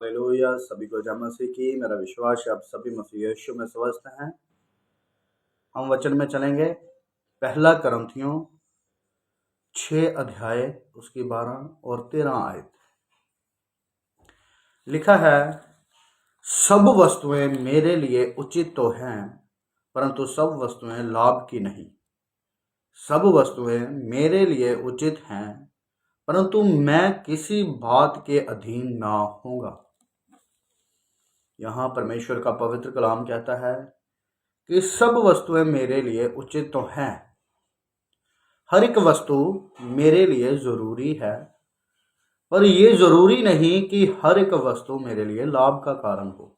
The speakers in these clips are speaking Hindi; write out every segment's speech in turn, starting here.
हालेलुया। सभी को जय मसीह की। मेरा विश्वास है आप सभी मसीह यीशु में स्वस्थ हैं। हम वचन में चलेंगे। पहला करंथियों 6 अध्याय उसकी 12 और 13 आयत लिखा है, सब वस्तुएं मेरे लिए उचित तो हैं, परंतु सब वस्तुएं लाभ की नहीं। सब वस्तुएं मेरे लिए उचित हैं, परंतु मैं किसी बात के अधीन ना होऊंगा। यहाँ परमेश्वर का पवित्र कलाम कहता है कि सब वस्तुएं मेरे लिए उचित तो हैं। हर एक वस्तु मेरे लिए जरूरी है, पर यह जरूरी नहीं कि हर एक वस्तु मेरे लिए लाभ का कारण हो।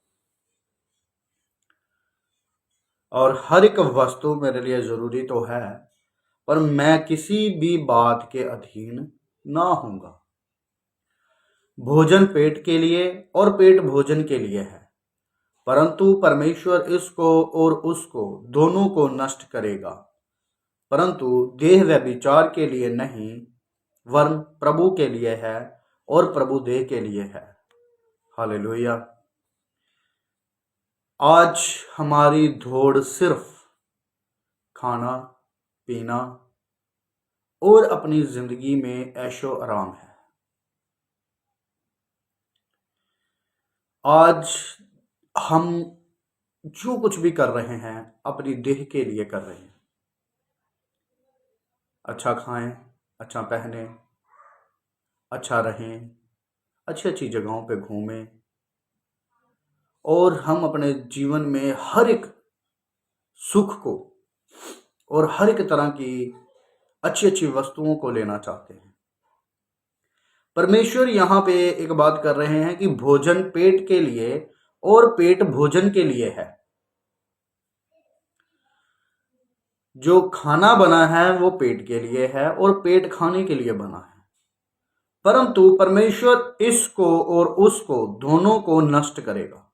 और हर एक वस्तु मेरे लिए जरूरी तो है, पर मैं किसी भी बात के अधीन ना होऊंगा। भोजन पेट के लिए और पेट भोजन के लिए है, परंतु परमेश्वर इसको और उसको दोनों को नष्ट करेगा। परंतु देह व्यभिचार के लिए नहीं, वरन प्रभु के लिए है और प्रभु देह के लिए है। हालेलुया। आज हमारी दौड़ सिर्फ खाना पीना और अपनी जिंदगी में ऐशो आराम है। आज हम जो कुछ भी कर रहे हैं अपनी देह के लिए कर रहे हैं। अच्छा खाएं, अच्छा पहने, अच्छा रहें, अच्छी अच्छी जगहों पे घूमें, और हम अपने जीवन में हर एक सुख को और हर एक तरह की अच्छी अच्छी वस्तुओं को लेना चाहते हैं। परमेश्वर यहाँ पे एक बात कर रहे हैं कि भोजन पेट के लिए और पेट भोजन के लिए है। जो खाना बना है वो पेट के लिए है और पेट खाने के लिए बना है, परंतु परमेश्वर इसको और उसको दोनों को नष्ट करेगा।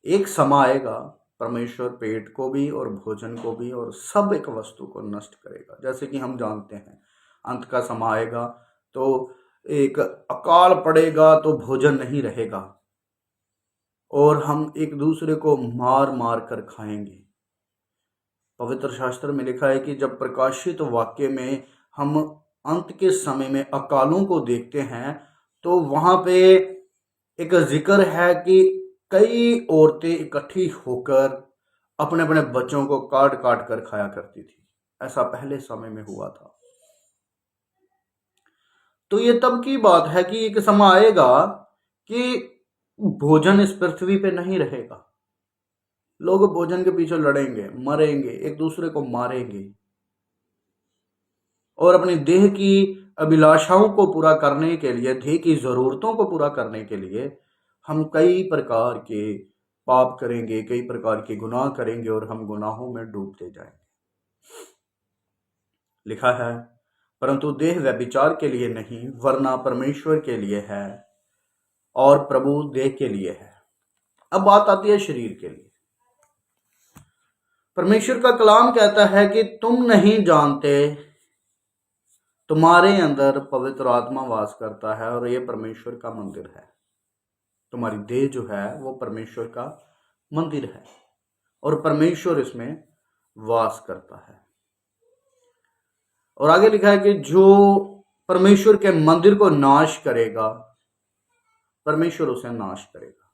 एक समय आएगा परमेश्वर पेट को भी और भोजन को भी और सब एक वस्तु को नष्ट करेगा। जैसे कि हम जानते हैं अंत का समय आएगा तो एक अकाल पड़ेगा तो भोजन नहीं रहेगा और हम एक दूसरे को मार मार कर खाएंगे। पवित्र शास्त्र में लिखा है कि जब प्रकाशित वाक्य में हम अंत के समय में अकालों को देखते हैं तो वहां पे एक जिक्र है कि कई औरतें इकट्ठी होकर अपने अपने बच्चों को काट काट कर खाया करती थी। ऐसा पहले समय में हुआ था। तो ये तब की बात है कि एक समय आएगा कि भोजन इस पृथ्वी पे नहीं रहेगा। लोग भोजन के पीछे लड़ेंगे, मरेंगे, एक दूसरे को मारेंगे और अपनी देह की अभिलाषाओं को पूरा करने के लिए, देह की जरूरतों को पूरा करने के लिए हम कई प्रकार के पाप करेंगे, कई प्रकार के गुनाह करेंगे और हम गुनाहों में डूबते जाएंगे। लिखा है, परंतु देह व्यभिचार के लिए नहीं, वरना परमेश्वर के लिए है और प्रभु देह के लिए है। अब बात आती है शरीर के लिए। परमेश्वर का कलाम कहता है कि तुम नहीं जानते तुम्हारे अंदर पवित्र आत्मा वास करता है और यह परमेश्वर का मंदिर है। तुम्हारी देह जो है वो परमेश्वर का मंदिर है और परमेश्वर इसमें वास करता है। और आगे लिखा है कि जो परमेश्वर के मंदिर को नाश करेगा, परमेश्वर उसे नाश करेगा।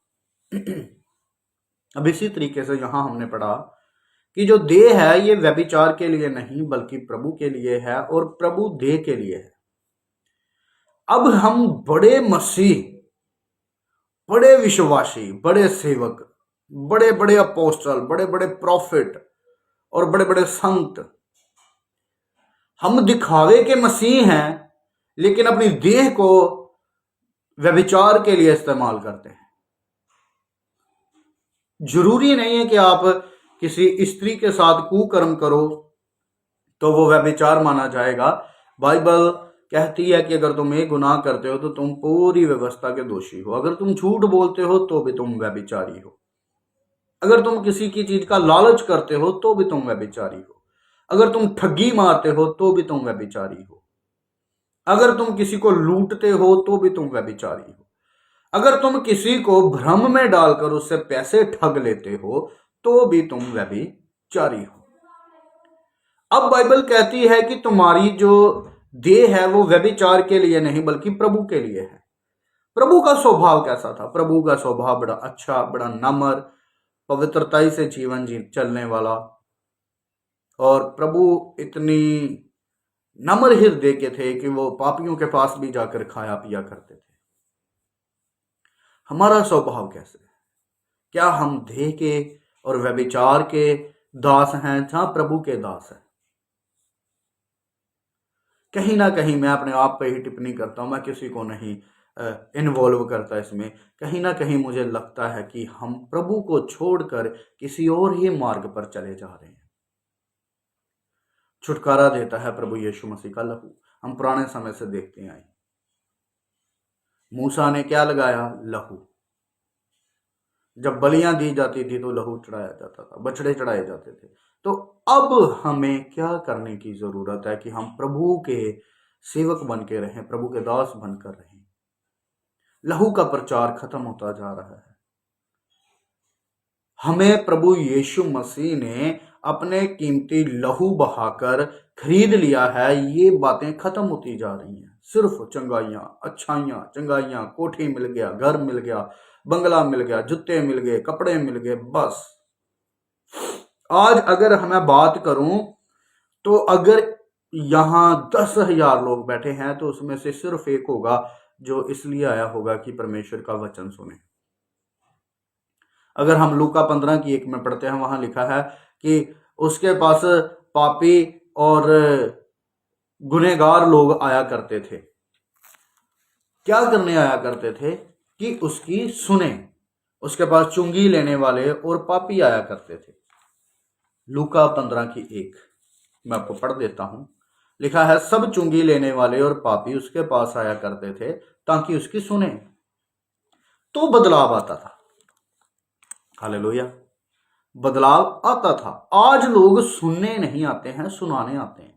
अब इसी तरीके से यहां हमने पढ़ा कि जो देह है ये व्यभिचार के लिए नहीं बल्कि प्रभु के लिए है और प्रभु देह के लिए है। अब हम बड़े मसीह, बड़े विश्वासी, बड़े सेवक, बड़े बड़े अपोस्टल, बड़े बड़े प्रॉफिट और बड़े बड़े संत, हम दिखावे के मसीह हैं लेकिन अपनी देह को व्यभिचार के लिए इस्तेमाल करते हैं। जरूरी नहीं है कि आप किसी स्त्री के साथ कुकर्म करो तो वो व्यभिचार माना जाएगा। बाइबल कहती है कि अगर तुम एक गुनाह करते हो तो तुम पूरी व्यवस्था के दोषी हो। अगर तुम झूठ बोलते हो तो भी तुम व्यभिचारी हो। अगर तुम किसी की चीज का लालच करते हो तो भी तुम व्यभिचारी हो। अगर तुम ठगी मारते हो तो भी तुम व्यभिचारी हो। अगर तुम किसी को लूटते हो तो भी तुम व्यभिचारी हो। अगर तुम किसी को भ्रम में डालकर उससे पैसे ठग लेते हो तो भी तुम व्यभिचारी हो। अब बाइबल कहती है कि तुम्हारी जो देह है वो व्यभिचार के लिए नहीं बल्कि प्रभु के लिए है। प्रभु का स्वभाव कैसा था? प्रभु का स्वभाव बड़ा अच्छा, बड़ा नम्र, पवित्रताई से जीवन चलने वाला, और प्रभु इतनी नम्र हृदय के थे कि वो पापियों के पास भी जाकर खाया पिया करते थे। हमारा स्वभाव कैसे है? क्या हम देह के और व्यभिचार के दास हैं जहां प्रभु के दास हैं? कहीं ना कहीं मैं अपने आप पे ही टिप्पणी करता हूं, मैं किसी को नहीं इन्वॉल्व करता इसमें। कहीं ना कहीं मुझे लगता है कि हम प्रभु को छोड़कर किसी और ही मार्ग पर चले जा रहे हैं। छुटकारा देता है प्रभु यीशु मसीह का लहू। हम पुराने समय से देखते आए, मूसा ने क्या लगाया? लहू। जब बलियां दी जाती थी तो लहू चढ़ाया जाता था, बछड़े चढ़ाए जाते थे। तो अब हमें क्या करने की जरूरत है कि हम प्रभु के सेवक बन के रहें, प्रभु के दास बनकर रहें। लहू का प्रचार खत्म होता जा रहा है। हमें प्रभु यीशु मसीह ने अपने कीमती लहू बहाकर खरीद लिया है। ये बातें खत्म होती जा रही हैं। सिर्फ चंगाइयां, अच्छाइयां, चंगाइयां, कोठी मिल गया, घर मिल गया, बंगला मिल गया, जूते मिल गए, कपड़े मिल गए, बस। आज अगर मैं बात करूं तो अगर यहां 10,000 लोग बैठे हैं तो उसमें से सिर्फ एक होगा जो इसलिए आया होगा कि परमेश्वर का वचन सुने। अगर हम लूका 15:1 में पढ़ते हैं, वहां लिखा है कि उसके पास पापी और गुनहगार लोग आया करते थे। क्या करने आया करते थे? कि उसकी सुने। उसके पास चुंगी लेने वाले और पापी आया करते थे। लूका 15:1 मैं आपको पढ़ देता हूं। लिखा है, सब चुंगी लेने वाले और पापी उसके पास आया करते थे ताकि उसकी सुने। तो बदलाव आता था। हालेलुया, बदलाव आता था। आज लोग सुनने नहीं आते हैं, सुनाने आते हैं।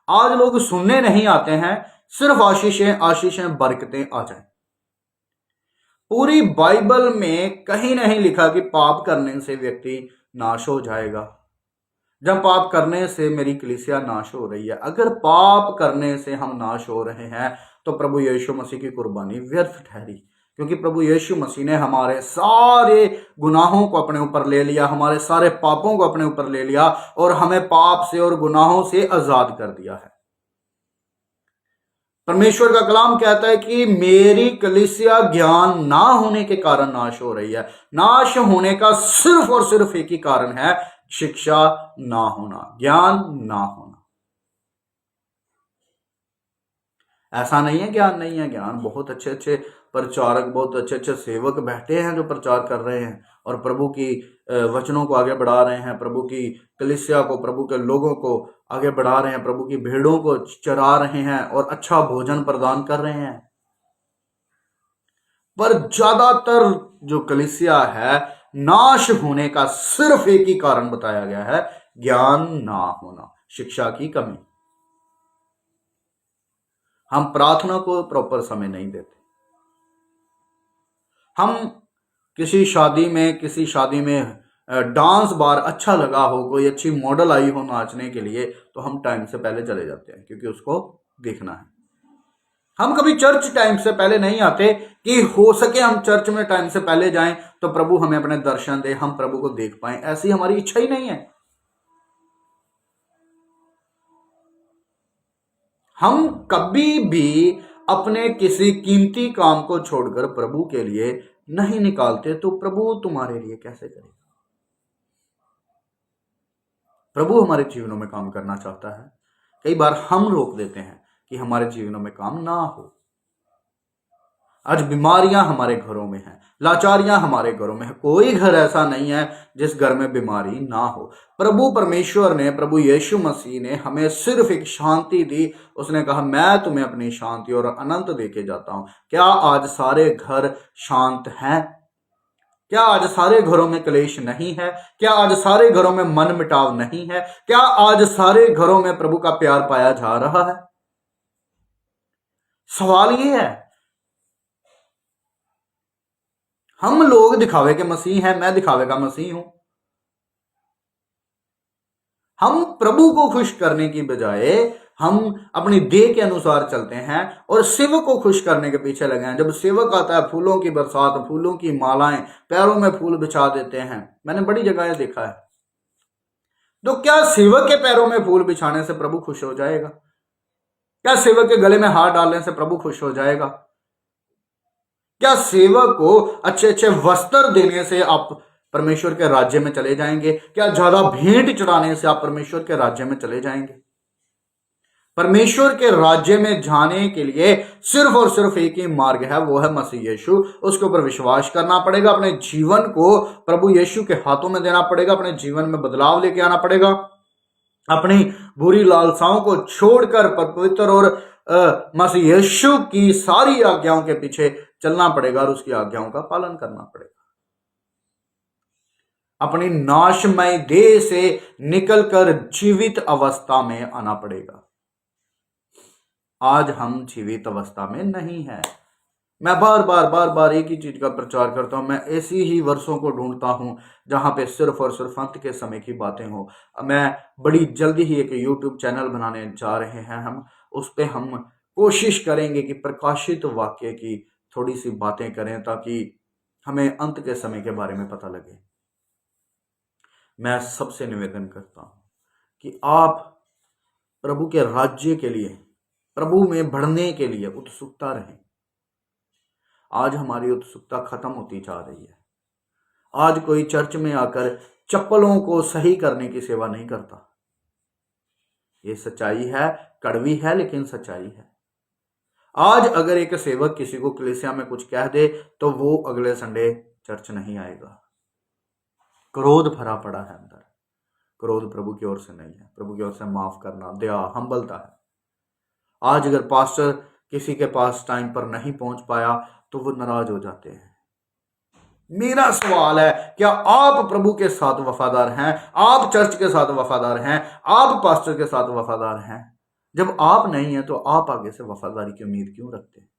आज लोग सुनने नहीं आते हैं, सिर्फ आशीषें आशीषें बरकतें आ जाएं। पूरी बाइबल में कहीं नहीं लिखा कि पाप करने से व्यक्ति नाश हो जाएगा। जब पाप करने से मेरी कलीसिया नाश हो रही है, अगर पाप करने से हम नाश हो रहे हैं तो प्रभु यीशु मसीह की कुर्बानी व्यर्थ ठहरी, क्योंकि प्रभु यीशु मसीह ने हमारे सारे गुनाहों को अपने ऊपर ले लिया, हमारे सारे पापों को अपने ऊपर ले लिया और हमें पाप से और गुनाहों से आजाद कर दिया है। परमेश्वर का कलाम कहता है कि मेरी कलीसिया ज्ञान ना होने के कारण नाश हो रही है। नाश होने का सिर्फ और सिर्फ एक ही कारण है, शिक्षा ना होना, ज्ञान ना होना। ऐसा नहीं है ज्ञान नहीं है, ज्ञान। बहुत अच्छे अच्छे प्रचारक, बहुत अच्छे अच्छे सेवक बैठे हैं जो प्रचार कर रहे हैं और प्रभु की वचनों को आगे बढ़ा रहे हैं, प्रभु की कलीसिया को, प्रभु के लोगों को आगे बढ़ा रहे हैं, प्रभु की भेड़ों को चरा रहे हैं और अच्छा भोजन प्रदान कर रहे हैं। पर ज्यादातर जो कलीसिया है, नाश होने का सिर्फ एक ही कारण बताया गया है, ज्ञान ना होना, शिक्षा की कमी। हम प्रार्थना को प्रॉपर समय नहीं देते। हम किसी शादी में डांस बार अच्छा लगा हो, कोई अच्छी मॉडल आई हो नाचने के लिए, तो हम टाइम से पहले चले जाते हैं क्योंकि उसको देखना है। हम कभी चर्च टाइम से पहले नहीं आते कि हो सके हम चर्च में टाइम से पहले जाएं तो प्रभु हमें अपने दर्शन दे, हम प्रभु को देख पाएं। ऐसी हमारी इच्छा ही नहीं है। हम कभी भी अपने किसी कीमती काम को छोड़कर प्रभु के लिए नहीं निकालते, तो प्रभु तुम्हारे लिए कैसे करेगा? प्रभु हमारे जीवनों में काम करना चाहता है। कई बार हम रोक देते हैं कि हमारे जीवनों में काम ना हो। आज बीमारियां हमारे घरों में हैं, लाचारियां हमारे घरों में है। कोई घर ऐसा नहीं है जिस घर में बीमारी ना हो। प्रभु परमेश्वर ने, प्रभु यीशु मसीह ने हमें सिर्फ एक शांति दी। उसने कहा, मैं तुम्हें अपनी शांति और अनंत देके जाता हूं। क्या आज सारे घर शांत हैं? क्या आज सारे घरों में क्लेश नहीं है? क्या आज सारे घरों में मन मिटाव नहीं है? क्या आज सारे घरों में प्रभु का प्यार पाया जा रहा है? सवाल यह है। हम लोग दिखावे के मसीह हैं, मैं दिखावे का मसीह हूं। हम प्रभु को खुश करने की बजाय हम अपनी देह के अनुसार चलते हैं और सेवक को खुश करने के पीछे लगे हैं। जब सेवक आता है, फूलों की बरसात, फूलों की मालाएं, पैरों में फूल बिछा देते हैं, मैंने बड़ी जगह देखा है। तो क्या सेवक के पैरों में फूल बिछाने से प्रभु खुश हो जाएगा? क्या सेवक के गले में हार डालने से प्रभु खुश हो जाएगा? क्या सेवक को अच्छे अच्छे वस्त्र देने से आप परमेश्वर के राज्य में चले जाएंगे? क्या ज्यादा भेंट चढ़ाने से आप परमेश्वर के राज्य में चले जाएंगे? परमेश्वर के राज्य में जाने के लिए सिर्फ और सिर्फ एक ही मार्ग है, वो है मसीह यीशु। उसके ऊपर विश्वास करना पड़ेगा, अपने जीवन को प्रभु यीशु के हाथों में देना पड़ेगा, अपने जीवन में बदलाव लेके आना पड़ेगा, अपनी बुरी लालसाओं को छोड़कर पवित्र और मसीह यीशु की सारी आज्ञाओं के पीछे चलना पड़ेगा और उसकी आज्ञाओं का पालन करना पड़ेगा। अपनी नाशमय देह से निकलकर जीवित अवस्था में आना पड़ेगा। आज हम जीवित अवस्था में नहीं है। मैं बार बार एक ही चीज का प्रचार करता हूं। मैं ऐसी ही वर्षों को ढूंढता हूं जहां पे सिर्फ और सिर्फ अंत के समय की बातें हो। मैं बड़ी जल्दी ही एक यूट्यूब चैनल बनाने जा रहे हैं। हम उस पे हम कोशिश करेंगे कि प्रकाशित वाक्य की थोड़ी सी बातें करें ताकि हमें अंत के समय के बारे में पता लगे। मैं सबसे निवेदन करता हूं कि आप प्रभु के राज्य के लिए, प्रभु में बढ़ने के लिए उत्सुकता रहें। आज हमारी उत्सुकता खत्म होती जा रही है। आज कोई चर्च में आकर चप्पलों को सही करने की सेवा नहीं करता। ये सच्चाई है, कड़वी है लेकिन सच्चाई है। आज अगर एक सेवक किसी को कलीसिया में कुछ कह दे तो वो अगले संडे चर्च नहीं आएगा। क्रोध भरा पड़ा है अंदर। क्रोध प्रभु की ओर से नहीं है। प्रभु की ओर से माफ करना, दया, हम्बलता है। आज अगर पास्टर किसी के पास टाइम पर नहीं पहुंच पाया तो वो नाराज हो जाते हैं। मेरा सवाल है, क्या आप प्रभु के साथ वफादार हैं? आप चर्च के साथ वफादार हैं? आप पास्टर के साथ वफादार हैं? जब आप नहीं हैं तो आप आगे से वफादारी की उम्मीद क्यों रखते हैं?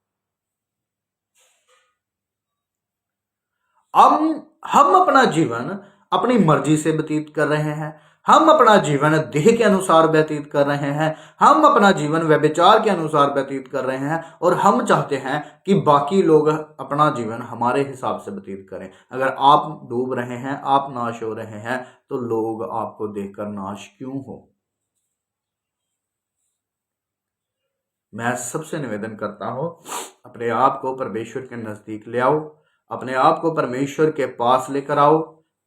हम अपना जीवन अपनी मर्जी से व्यतीत कर रहे हैं। हम अपना जीवन देह के अनुसार व्यतीत कर रहे हैं। हम अपना जीवन व्यभिचार के अनुसार व्यतीत कर रहे हैं और हम चाहते हैं कि बाकी लोग अपना जीवन हमारे हिसाब से व्यतीत करें। अगर आप डूब रहे हैं, आप नाश हो रहे हैं, तो लोग आपको देखकर नाश क्यों हो? मैं सबसे निवेदन करता हूं, अपने आप को परमेश्वर के नजदीक ले आओ, अपने आप को परमेश्वर के पास लेकर आओ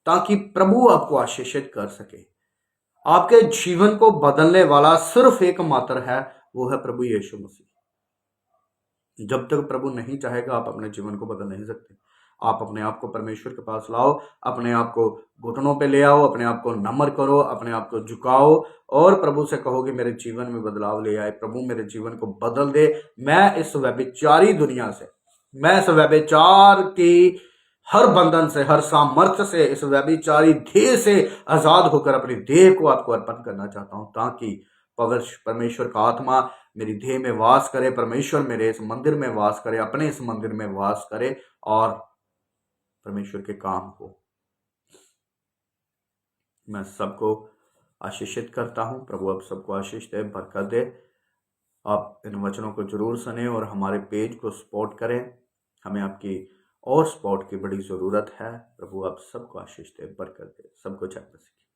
ताकि प्रभु आपको आशीषित कर सके। आपके जीवन को बदलने वाला सिर्फ एक मात्र है, वो है प्रभु यीशु मसीह। जब तक प्रभु नहीं चाहेगा आप अपने जीवन को बदल नहीं सकते। आप अपने आप को परमेश्वर के पास लाओ, अपने आप को घुटनों पे ले आओ, अपने आप को नम्र करो, अपने आप को झुकाओ और प्रभु से कहो कि मेरे जीवन में बदलाव ले आए। प्रभु मेरे जीवन को बदल दे। मैं इस व्यभिचारी दुनिया से, मैं इस व्यभिचार की हर बंधन से, हर सामर्थ्य से, इस व्यभिचारी देह से आजाद होकर अपनी देह को आपको अर्पण करना चाहता हूं ताकि परमेश्वर का आत्मा मेरी देह में वास करे, परमेश्वर मेरे इस मंदिर में वास करे, अपने इस मंदिर में वास करे और परमेश्वर के काम हो। मैं सबको आशीषित करता हूं। प्रभु आप सबको आशीष दे, बरकत दे। आप इन वचनों को जरूर सुने और हमारे पेज को सपोर्ट करें। हमें आपकी और सपोर्ट की बड़ी ज़रूरत है। प्रभु आप सबको आशीष दे, बरकत दे। सबको जय मसीह।